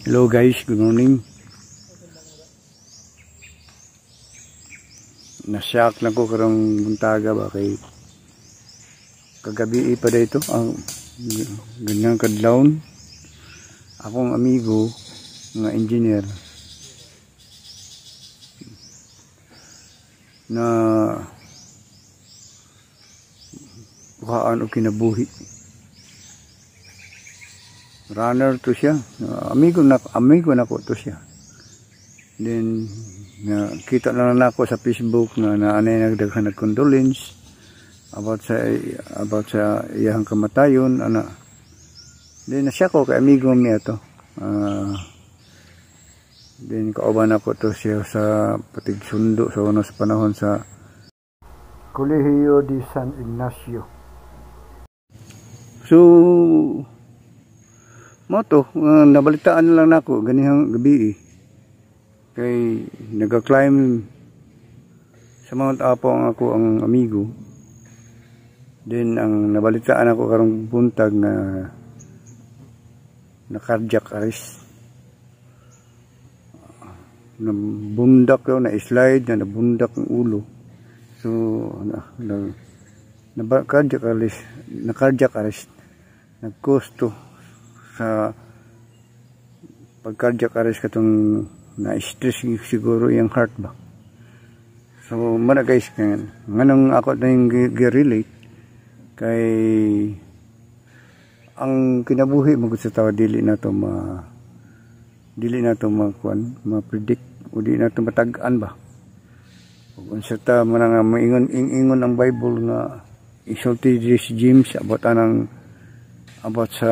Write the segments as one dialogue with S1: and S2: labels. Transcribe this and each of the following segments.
S1: Hello guys, good morning. Nasyak na ko karong buntaga ba kay kagabi pa dito ang ganyang kadlawon. Akong amigo nga engineer na buhaan o kinabuhi. Runner to siya. Amigo na ko to siya. Then kita lang na ako sa Facebook na naanay nagdaghan condolence about sa iyang kamatayon ana. Then siya ko kay amigo niya to. Then kauban ako to siya sa patigsundo sa unos panahon sa Colegio de San Ignacio. So moto nabalitaan lang nako ganihang gabi kay naga-climb sa Mount Apo ako ang amigo. Then ang nabalitaan ako karong buntag na cardiac arrest. Nabundak daw, na slide na nabundak ang ulo. So cardiac arrest nagkosto sa pag-cardiac arrest katong na-stress siguro yung heart ba. So mana guys, nganong ako na yung relate kay ang kinabuhi magud sa tawo dili na to ma-predict o di na to matag-an ba. Ug unsa ta man nga maingon ang Bible nga isulti si James about sa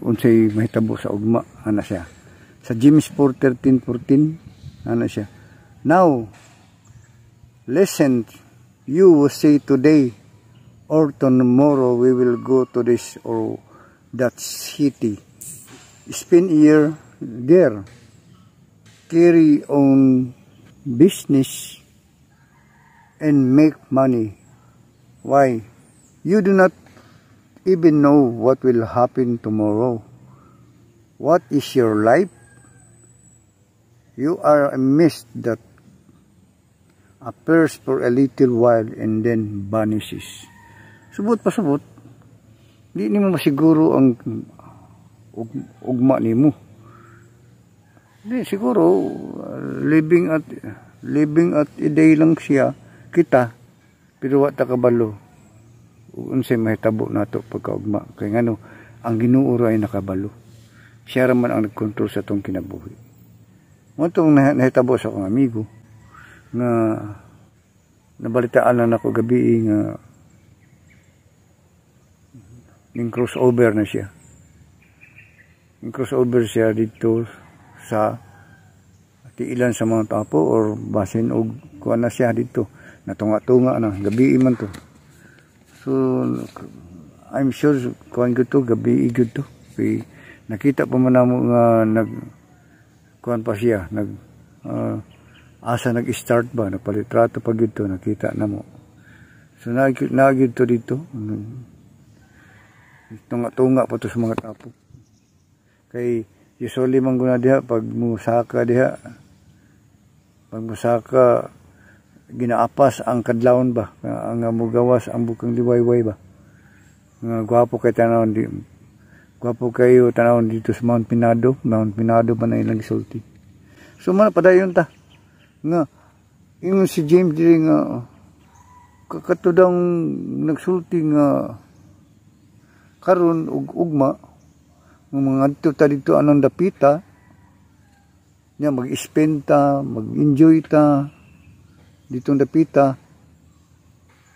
S1: unsay mahitabo sa ugma ana siya sa James 4:13-14 ana siya. Now listen, you will say today or tomorrow we will go to this or that city, spend a year there, carry on business and make money. Why? You do not even know what will happen tomorrow. What is your life? You are a mist that appears for a little while and then vanishes. Subot pa subot, di nimo masiguro ang ugma nimo. Di siguro living at a day lang siya kita, pero wa ta kabalo unsay mahitabo nato pagkaugma kay ngano ang Ginoo ay nakabalo. Siya ra man ang nagkontrol sa tong kinabuhi. Mo tong nahitabo sa akong amigo nga nabalitaan lang ako gabi nga ning crossover na siya. Ning crossover siya dito sa tiilan sa Mount Apo or basin og kuan na siya dito. Natunga-tunga na gabi man to. So I'm sure kuan gud to gabi gud to. Kay nakita pa man namo nga kuan pa siya asa nag-start ba napalitrato pa gud to nakita namo. So nagid to dito. Tunga-tunga pa to sa mga tapo. Kay usually man guna diha pag musaka diha. Pag musaka ginaapas ang kadlawon ba ang mugawas ang bukang liwayway ba nga gwapo kayo tanawon dito sa Mount Pinado ba na ilang isulti. So man padayon ta nga ingon si James diri nga kakatudang nagsulti nga karon og ugma mga adto ta dito anong dapita nya mag-spend ta mag-enjoy ta ditong dapita,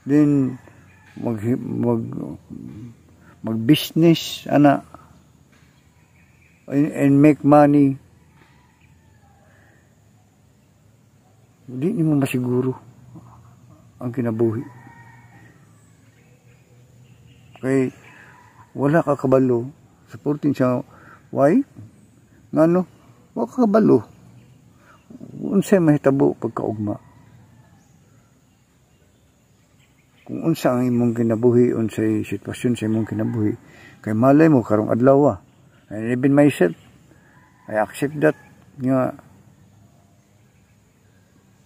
S1: then mag business ana and make money. Di mo masiguro ang kinabuhi kay wala ka kabalo supporting siya. Why? Ngano wa ka kabalo unsay mahitabo pagkaugma. Kung unsa ang imong kinabuhi, unsay sitwasyon sa imong kinabuhi, kay malay mo karong adlaw and even myself I accept that nga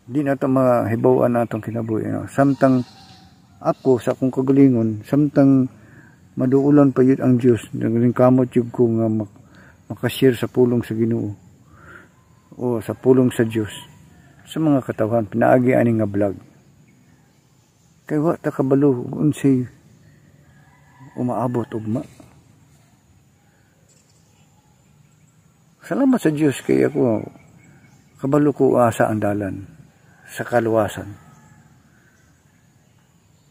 S1: di na ito mahibawan na itong kinabuhi. Samtang ako sa akong kagalingon, samtang maduulan pa yun ang Diyos, naging kamot yun ko nga makashare sa pulong sa Ginoo o sa pulong sa Diyos sa mga katawan, pinaagi ani nga vlog. Kaya wa ta kabalo unsay umaabot ugma. Salamat sa Diyos kay ako kabalo ko asa ang dalan sa kaluwasan.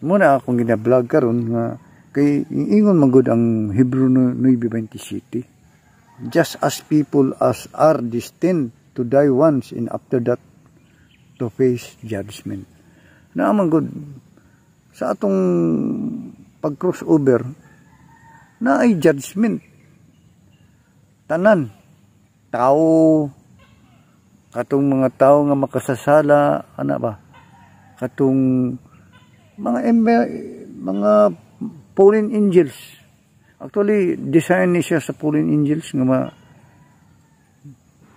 S1: Muna akong gina-vlog karon nga kay ingon magud ang Hebrew 9:27. Just as people as are destined to die once and after that to face judgment. Naamang good sa atong pag-crossover na ay judgment. Tanan tao, katong mga tao nga makasasala, ana ba? Katong mga fallen angels. Actually, design ni siya sa fallen angels nga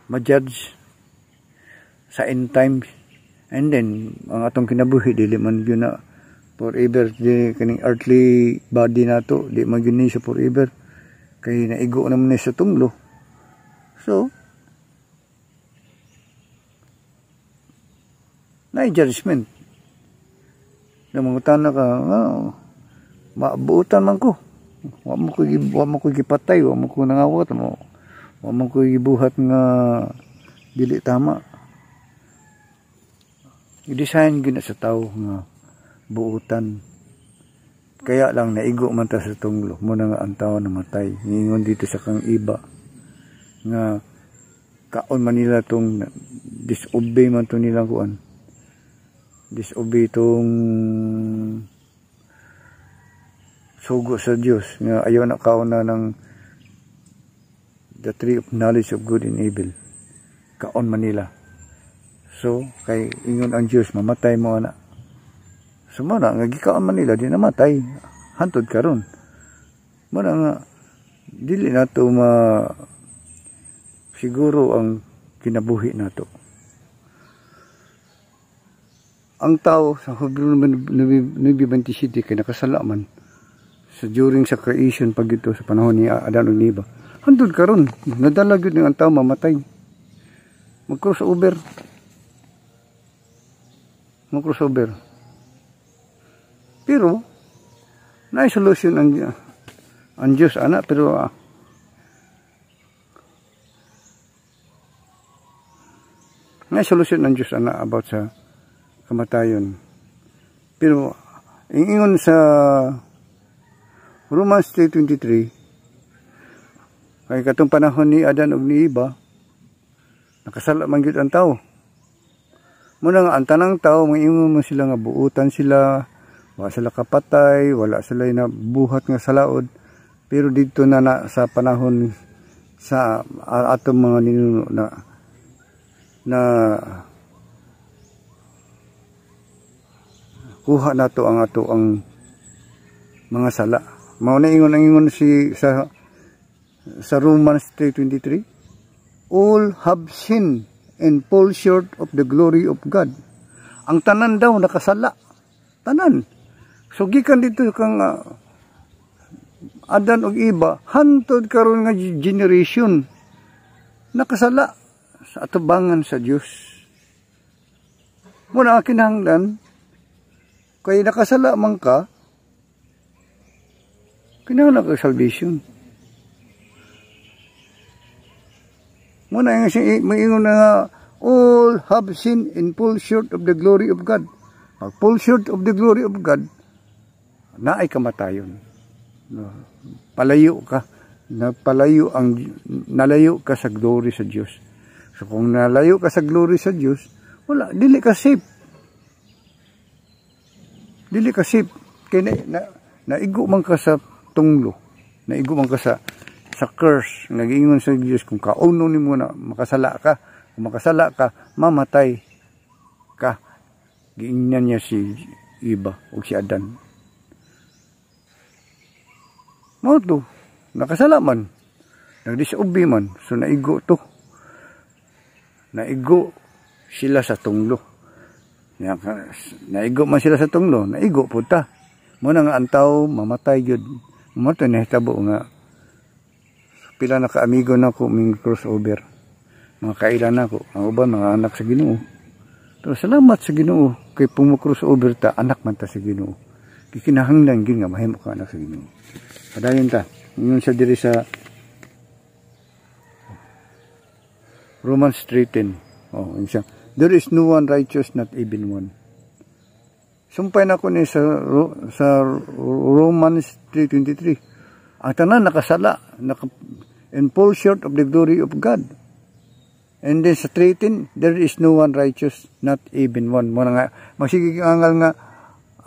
S1: ma-judge sa end times. And then, ang atong kinabuhi, dili man yun na forever. Di kaning earthly body na to, di man yun siya forever. Kaya naigo naman na sa tunglo. So, na-judgment. Na mga tana ka, maabutan man ko. Wa mo ko gipatay, wa mo ko nangawat, wa mo ko gibuhat nga dili tama. I-design gina sa tao nga buutan. Kaya lang naigo man ta sa tunglo. Muna nga ang tao namatay. Ingon dito sa kang iba nga kaon man nila tong disobey man to nilang kuan. Disobey tong sugo sa Diyos nga ayaw na kaon na ng the tree of knowledge of good and evil. Kaon man nila. So, kay ingon ang Diyos, mamatay mo na. So, muna nga gikaon man nila, di namatay. Hantod karon. Muna nga, dili na to siguro ang kinabuhi nato. Ang tao sa Hebrew 9:27 kay nakasala man sa during sa creation pag ito sa panahon ni Adan ug Eva. Hantod karon, nadala gyud ang tao mamatay. Mag-crossover. Pero naay solution ang Diyos ana pero may solusyon ng Diyos ana about sa kamatayon. Pero ingon sa Romans 3:23 kay katong panahon ni Adan ug ni Eva nakasala man gyud ang tao. Muna nga ang tanang tao maingon mo sila nga buutan sila, wala sila kapatay, wala sila na buhat nga salaod. Pero dito na sa panahon sa atong mga ninuno na kuha nato ang mga sala. Mao na ingon sa Romans 3:23, all have sinned and fall short of the glory of God. Ang tanan daw nakasala. Tanan. So gikan dito kang Adan ug Eva hantod karon nga generation nakasala sa atubangan sa Dios. Muna kinahanglan kay nakasala man ka, kinahanglan ka salvation. Muna yung maingon na nga, all have sinned and fall short of the glory of God. Pag fall short of the glory of God, naay kamatayon. Palayo ka. Nalayo ka sa glory sa Diyos. So kung nalayo ka sa glory sa Diyos, wala, dili ka safe. Dili ka safe. Kaya naigo man ka sa tunglo. Naigo man ka sa curse. Nag-iingon sa Diyos kung kauno ni mo na makasala ka. Kung makasala ka, mamatay ka. Giingnan niya si Eva o si Adan. Mao to, nakasala man. Nag-disobey man. So naigo to. naigo sila sa tunglo. Naigo man sila sa tunglo, naigo po ta. Muna nga ang tao, mamatay yun. Mamatay na hitabo nga. Pila na ka-amigo na ko, ming crossover. Mga kailan na ko. Ang uban, mga anak sa Ginoo. Pero salamat sa Ginoo. Kay pumu-crossover ta, anak man ta sa Ginoo. Kikinahanglan gin nga, mahimo ka anak sa Ginoo. Padayon ta. Ngayon sa diri sa Romans 3:10. Oh, isa. There is no one righteous, not even one. Sumpay na ko ni sa Romans 3:23. Ang tanan nakasala, and fall short of the glory of God. And then sa 3:10, there is no one righteous, not even one. Muna nga, magsigigangal nga,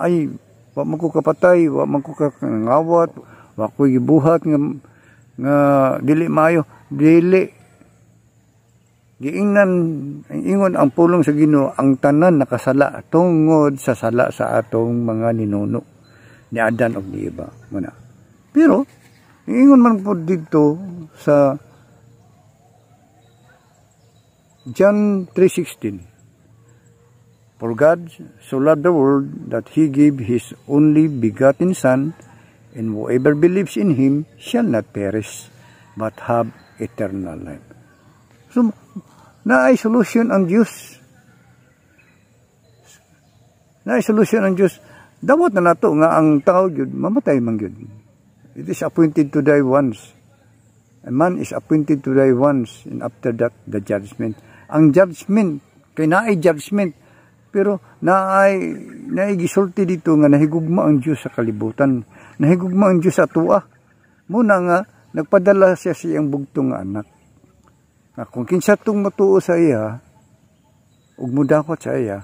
S1: ay, wa man ko kapatay, wa man ko kangawat, wa ko gibuhat nga dili maayo, dili. Giingnan, ingon ang pulong sa Ginoo, ang tanan nakasala tungod sa sala sa atong mga ninuno ni Adan ug ni Eva. Muna. Pero, ingon man po dito sa John 3:16. For God so loved the world that He gave His only begotten Son, and whoever believes in Him shall not perish, but have eternal life. So, naay solusyon ang Diyos. Naay solusyon ang Diyos. Dawat na nato nga ang tao yun, mamatay man yun. It is appointed to die once. A man is appointed to die once, and after that, the judgment. Ang judgment, kay naay judgment, pero naay gisulti dito nga nahigugma ang Diyos sa kalibutan. Nahigugma ang Diyos sa tuwa. Muna nga, nagpadala siya siyang bugtong anak. Kung kinsa itong matuo sa iya, ug mudakot sa iya,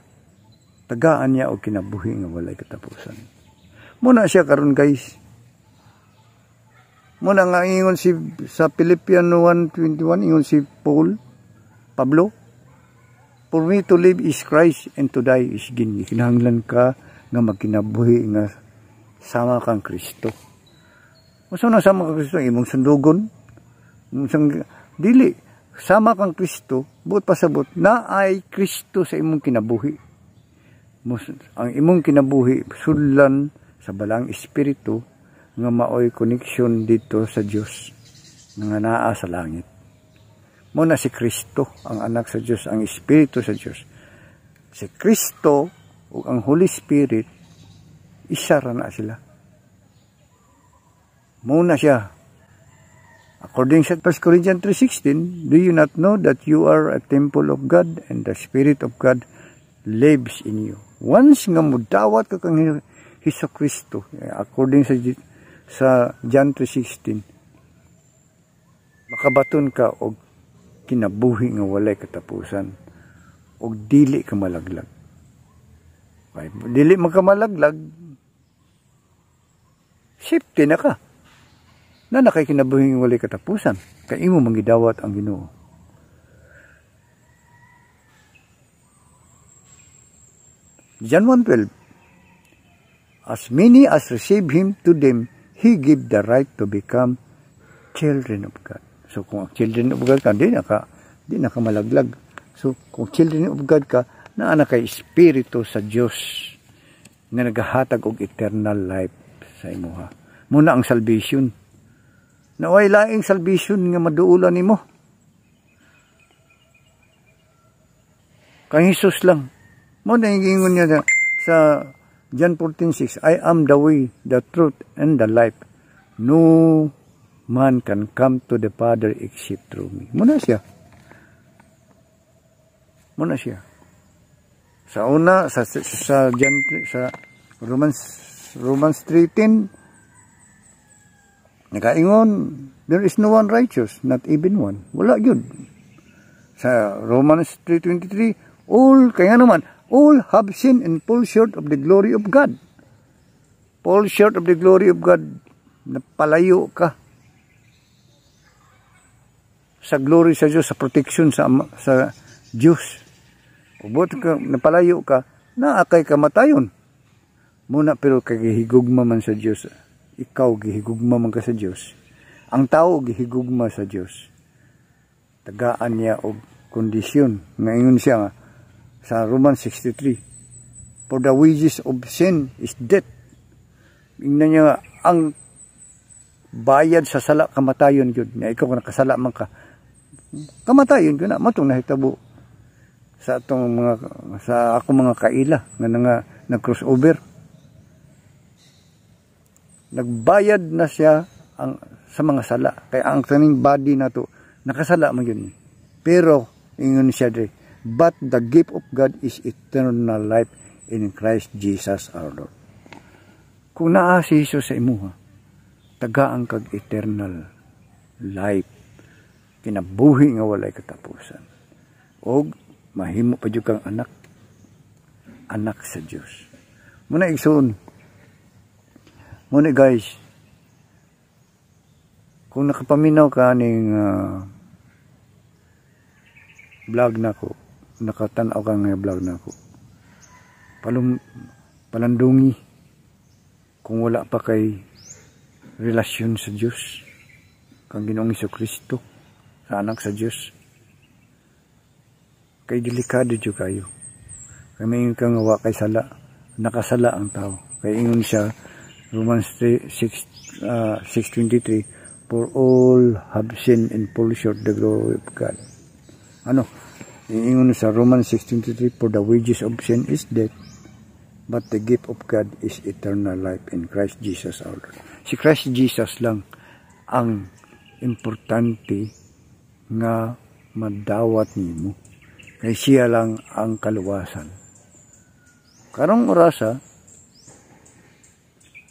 S1: tagaan niya og kinabuhi nga walay katapusan. Muna siya karon guys. Muna nga ingon si sa Philippians 1:21, ingon si Pablo, for me to live is Christ and to die is gain. Kinahanglan ka nga magkinabuhi nga sama kang Kristo. Usa na sama kang Kristo, imong sundugon, dili. Sama kang Kristo, buot pasabot, na ay Kristo sa imong kinabuhi. Ang imong kinabuhi, sudlan sa balang espiritu, nga maoy koneksyon dito sa Diyos, nga naa sa langit. Muna si Kristo, ang anak sa Diyos, ang espiritu sa Diyos. Si Kristo, o ang Holy Spirit, isa ra na sila. Muna siya. According sa 1 Corinthians 3:16, do you not know that you are a temple of God and the Spirit of God lives in you? Once nga mudawat ka kang Hesus Kristo, according sa John 3:16, makabaton ka og kinabuhi nga walay katapusan og dili ka malaglag. Okay, dili makamalaglag, safety na ka. Na nakay kinabuhing walay katapusan, kay imo mangidawat ang Ginoo. John 1:12, as many as receive Him, to them He give the right to become children of God. So kung children of God ka, di na ka malaglag. So kung children of God ka, naa na kay espiritu sa Dios nga nagahatag og eternal life sa imuha. Muna ang salvation. Naway laing salvation nga maduulan nimo. Kang Hesus lang. Mo na ingon niya sa John 14:6, I am the way, the truth, and the life. No man can come to the Father except through me. Muna siya. Muna siya. Sa una, sa Romans 3:10, nakaingon, there is no one righteous, not even one. Wala yun. Sa Romans 3:23, kaya naman, all have sinned and fall short of the glory of God. Fall short of the glory of God, napalayo ka sa glory sa Diyos, sa protection sa Diyos. Ubot ka, napalayo ka, naakay kamatayon. Muna, pero kagihigugma man sa Diyos. Ikaw gihigugma man ka sa Diyos. Ang tao gihigugma sa Diyos. Tagaan niya og kondisyon. Ngayon siya nga, sa Romans 63, for the wages of sin is death. Ingnan niya nga, ang bayad sa sala, kamatayon yun. Na ikaw kung nakasala man ka, kamatayon yun na, matong nahitabo sa atong mga, sa ako mga kaila, nga nag-crossover. Nagbayad na siya sa mga sala. Kaya ang taning body na to, nakasala man yun. Pero, ingon siya dre, but the gift of God is eternal life in Christ Jesus our Lord. Kung naa si Jesus sa imuha, tagaan kag eternal life, kinabuhi nga walay katapusan. O mahimo pa jud kang anak sa Dios. Muna igsoon. Muna guys, kung nakapaminaw ka ning vlog nako, nakatanaw ka nga vlog nako, palandungi kung wala pa kay relasyon sa Dios, kang Ginoong Hesukristo, sa anak sa Dios, kay delikado jud kayo. Kay may kang wa kay sala, nakasala ang tao. Kay ingon siya Romans 6:23, for all have sinned and fall short the glory of God. Ano? Ingon sa Romans 6:23, for the wages of sin is death, but the gift of God is eternal life in Christ Jesus our Lord. Si Christ Jesus lang ang importante nga madawat nimo. Kay siya lang ang kaluwasan. Karong orasa,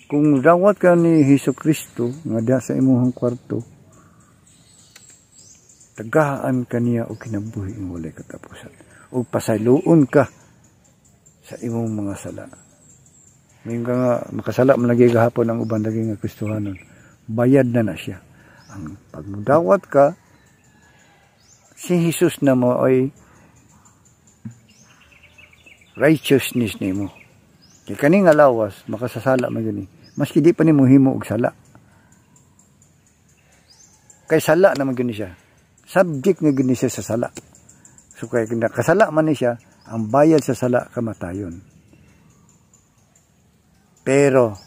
S1: kung dawat ka ni Hesukristo nga diha sa imong kwarto, tagahaan ka niya o kinabuhi ng walay katapusan. O pasayloon ka sa imong mga sala. Ngayon ka nga, makasala man lagi gahapon ang uban lagi nga Kristohanon. Bayad na siya. Ang pagdawat ka, si Jesus na mo ay righteousness ni mo. Kaya kaning alawas, makasasala man yun eh. Maski di pa ni mo himo og sala. Kay sala naman gani siya. Subject nga gani siya sa sala. So kaya kasala man ni siya, ang bayad sa sala kamatayon. Pero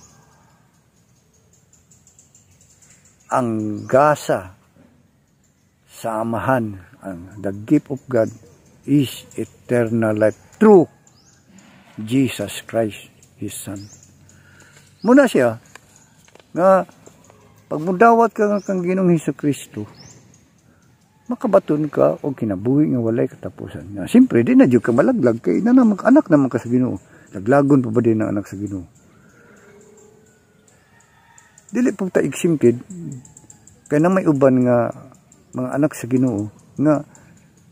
S1: ang gasa sa amahan, the gift of God is eternal life through Jesus Christ, His Son. Muna siya, nga, pag mudawat ka nga kang Ginoong Hesukristo, makabaton ka o kinabuhi nga walay katapusan. Nga, siyempre, di na dyan ka malaglag, kay na naman, anak naman ka sa Ginoo. Laglagon pa ba din ang anak sa Ginoo? Dili pong taigsimkid, kaya na may uban nga mga anak sa Ginoo, nga,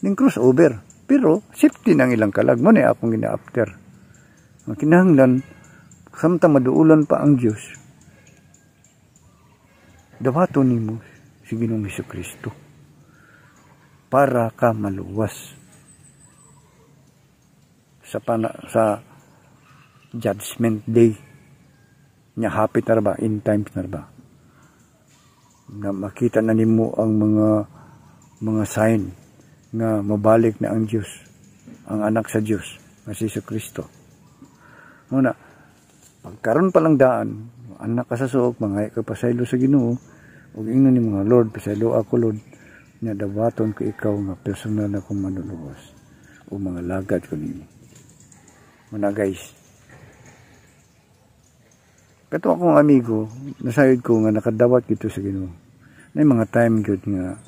S1: ning crossover. Pero, safety ng ilang kalag. Muna akong gina-after. Kinahanglan, samtang maduulan pa ang Diyos, dawato nimo si Ginoong Hesukristo para ka maluwas sa judgment day nya. Hapit na ba, in times na ba, na makita na nimo ang mga sign nga mabalik na ang Diyos, ang anak sa Diyos na si Hesukristo. Muna, pagkaroon pa lang daan, anak ka sa suok, mangay ka pasaylo sa Ginoo, o ingno ni mga Lord, pasaylo ako Lord, na dawaton ko ikaw nga personal na kong manuluwas, o mga lagad ko nimo. Muna guys, kato akong amigo, nasayod ko nga nakadawat dito sa Ginoo. Na mga time good nga,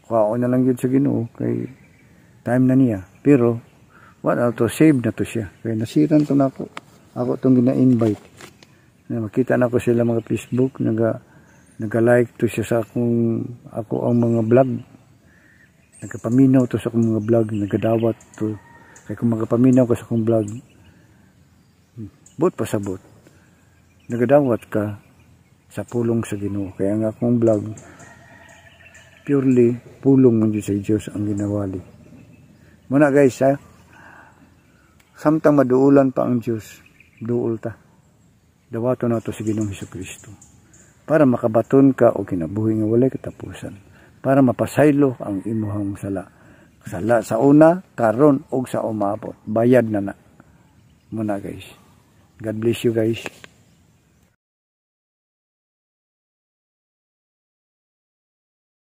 S1: kuha na lang yun sa Ginoo, kay time na niya. Pero, wala to, save na to siya. Kaya nasiran to na ako. Ako itong gina-invite. Makita na ko sila mga Facebook, naga-like to siya sa ako ang mga vlog. Nagkapaminaw to sa akong mga vlog, nagadawat to. Kaya kung magapaminaw ko sa akong vlog, but pasabot, nagadawat ka sa pulong sa Ginoo. Kaya nga akong vlog, purely pulong mo sa Diyos ang ginawali. Muna guys ha, samtang maduulan pa ang Diyos, duol ta. Dawato na to si Ginoong Hesukristo. Para makabaton ka o kinabuhi nga walay katapusan. para mapasaylo ang imuhang sala. Sala sa una, karon og sa umabot. Bayad na na. Muna guys. God bless you guys.